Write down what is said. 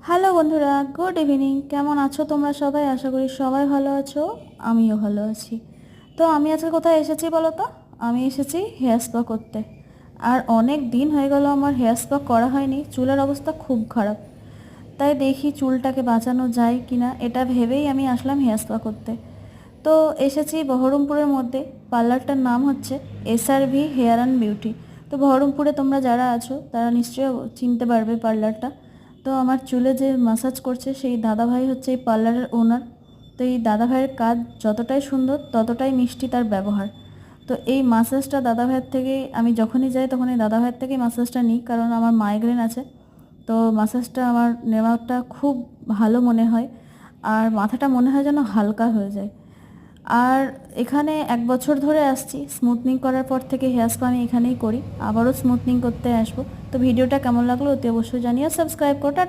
Hello বন্ধুরা, good evening. কেমন আছো তোমরা সবাই? আশা করি সবাই ভালো আছো, আমিও ভালো আছি। তো আমি আজকে কোথায় এসেছি বলো তো? আমি এসেছি হেয়ার স্পা করতে। আর অনেক দিন হয়ে গেল আমার হেয়ার স্পা করা হয়নি, চুলের অবস্থা খুব খারাপ। তাই দেখি চুলটাকে বাঁচানো যায় কিনা, এটা ভেবেই আমি আসলাম হেয়ার স্পা করতে। তো এসেছি বহরমপুরের মধ্যে, পার্লারটার নাম হচ্ছে SRV হেয়ার অ্যান্ড বিউটি। তো বহরমপুরে তোমরা যারা আছো তারা নিশ্চয়ই চিনতে পারবে পার্লারটা। তো আমার চুলে যে মাসাজ করছে সেই দাদাভাই হচ্ছে এই পার্লারের ওনার। তো এই দাদাভাইয়ের কাজ যতটাই সুন্দর ততটাই মিষ্টি তার ব্যবহার। তো এই মাসাজটা দাদাভাইয়ের থেকেই আমি যখনই যাই তখন এই দাদাভাইয়ের থেকেই মাসাজটা নিই, কারণ আমার মাইগ্রেন আছে। তো মাসাজটা আমার নেওয়াটা খুব ভালো মনে হয়, আর মাথাটা মনে হয় যেন হালকা হয়ে যায়। আর এখানে 1 বছর ধরে আসছি, স্মুথনিং করার পর থেকে হেয়ার স্পা আমি এখানেই করি, আবারও স্মুথনিং করতে আসবো। তো ভিডিওটা কেমন লাগলো অতি অবশ্যই জানিও, সাবস্ক্রাইব করো।